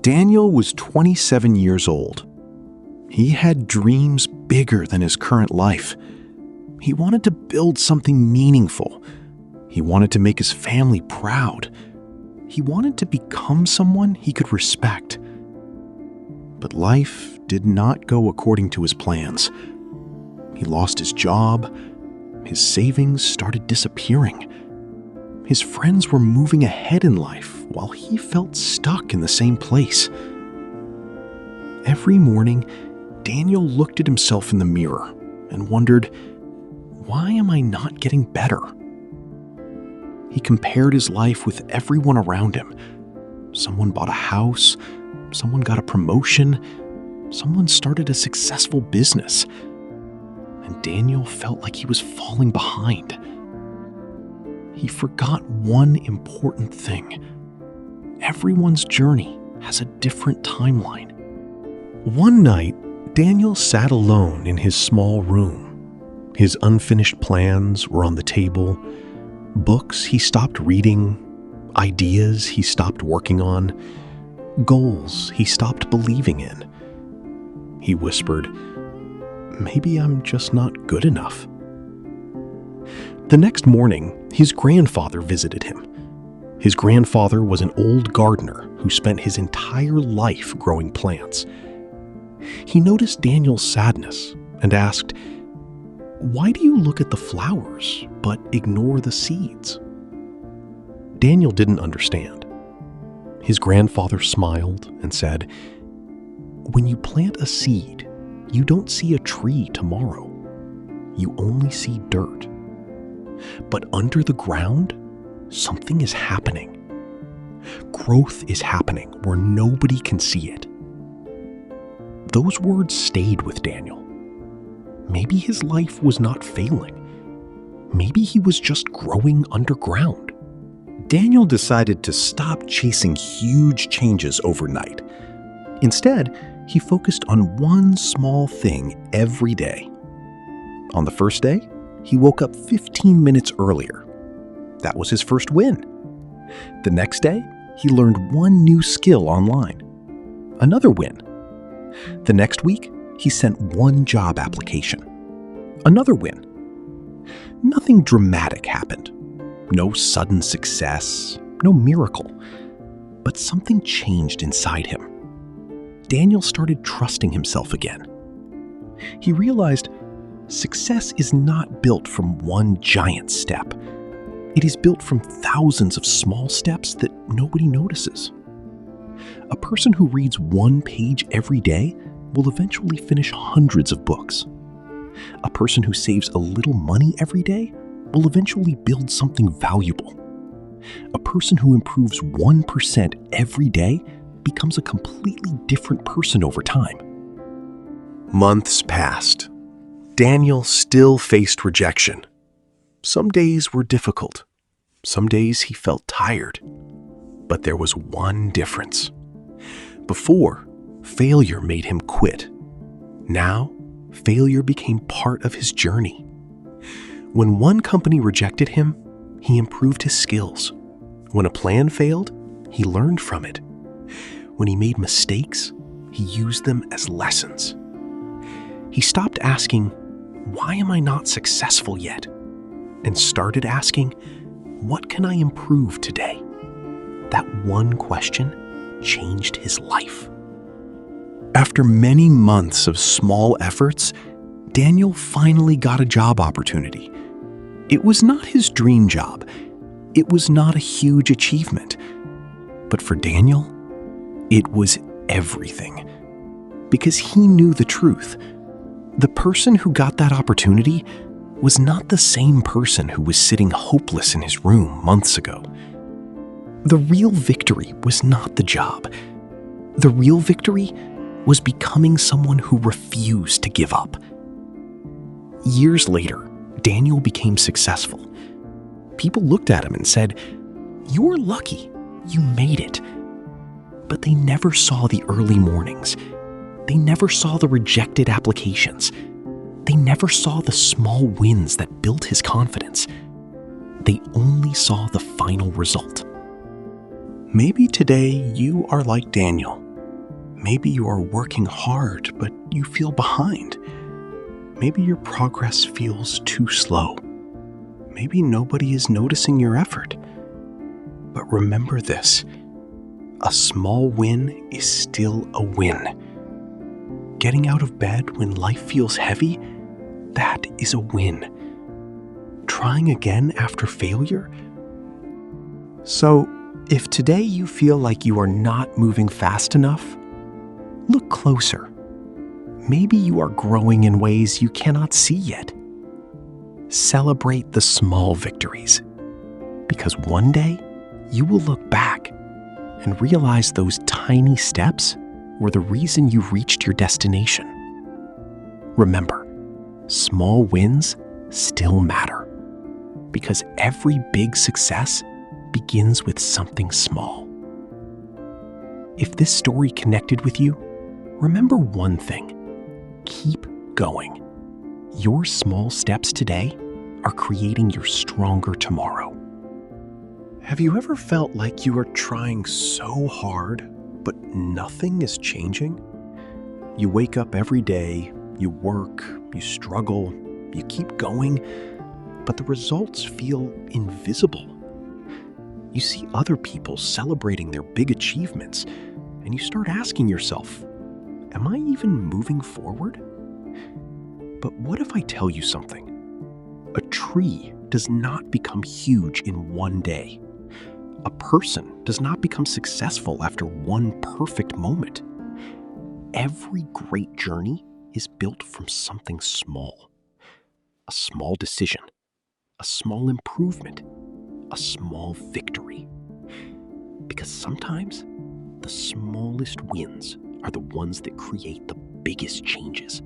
Daniel was 27 years old. He had dreams bigger than his current life. He wanted to build something meaningful. He wanted to make his family proud. He wanted to become someone he could respect. But life did not go according to his plans. He lost his job. His savings started disappearing. His friends were moving ahead in life while he felt stuck in the same place. Every morning, Daniel looked at himself in the mirror and wondered, why am I not getting better? He compared his life with everyone around him. Someone bought a house, someone got a promotion, someone started a successful business, and Daniel felt like he was falling behind. He forgot one important thing. Everyone's journey has a different timeline. One night, Daniel sat alone in his small room. His unfinished plans were on the table, books he stopped reading, ideas he stopped working on, goals he stopped believing in. He whispered, "Maybe I'm just not good enough." The next morning, his grandfather visited him. His grandfather was an old gardener who spent his entire life growing plants. He noticed Daniel's sadness and asked, "Why do you look at the flowers but ignore the seeds?" Daniel didn't understand. His grandfather smiled and said, "When you plant a seed, you don't see a tree tomorrow. You only see dirt. But under the ground, something is happening. Growth is happening where nobody can see it." Those words stayed with Daniel. Maybe his life was not failing. Maybe he was just growing underground. Daniel decided to stop chasing huge changes overnight. Instead, he focused on one small thing every day. On the first day, he woke up 15 minutes earlier. That was his first win. The next day, he learned one new skill online. Another win. The next week, he sent one job application. Another win. Nothing dramatic happened. No sudden success, no miracle. But something changed inside him. Daniel started trusting himself again. He realized success is not built from one giant step. It is built from thousands of small steps that nobody notices. A person who reads one page every day will eventually finish hundreds of books. A person who saves a little money every day will eventually build something valuable. A person who improves 1% every day becomes a completely different person over time. Months passed. Daniel still faced rejection. Some days were difficult. Some days he felt tired. But there was one difference. Before, failure made him quit. Now, failure became part of his journey. When one company rejected him, he improved his skills. When a plan failed, he learned from it. When he made mistakes, he used them as lessons. He stopped asking, "Why am I not successful yet?" and started asking, "What can I improve today?" That one question changed his life. After many months of small efforts, Daniel finally got a job opportunity. It was not his dream job. It was not a huge achievement. But for Daniel, it was everything. Because he knew the truth. The person who got that opportunity was not the same person who was sitting hopeless in his room months ago. The real victory was not the job. The real victory was becoming someone who refused to give up. Years later, Daniel became successful. People looked at him and said, "You're lucky, you made it." But they never saw the early mornings. They never saw the rejected applications. They never saw the small wins that built his confidence. They only saw the final result. Maybe today you are like Daniel. Maybe you are working hard, but you feel behind. Maybe your progress feels too slow. Maybe nobody is noticing your effort. But remember this: a small win is still a win. Getting out of bed when life feels heavy, that is a win. Trying again after failure? So, if today you feel like you are not moving fast enough, look closer. Maybe you are growing in ways you cannot see yet. Celebrate the small victories, because one day you will look back and realize those tiny steps were the reason you reached your destination. Remember, small wins still matter, because every big success begins with something small. If this story connected with you, remember one thing: keep going. Your small steps today are creating your stronger tomorrow. Have you ever felt like you are trying so hard, but nothing is changing? You wake up every day, you work, you struggle, you keep going, but the results feel invisible. You see other people celebrating their big achievements, and you start asking yourself, am I even moving forward? But what if I tell you something? A tree does not become huge in one day. A person does not become successful after one perfect moment. Every great journey is built from something small. A small decision, a small improvement, a small victory. Because sometimes the smallest wins are the ones that create the biggest changes.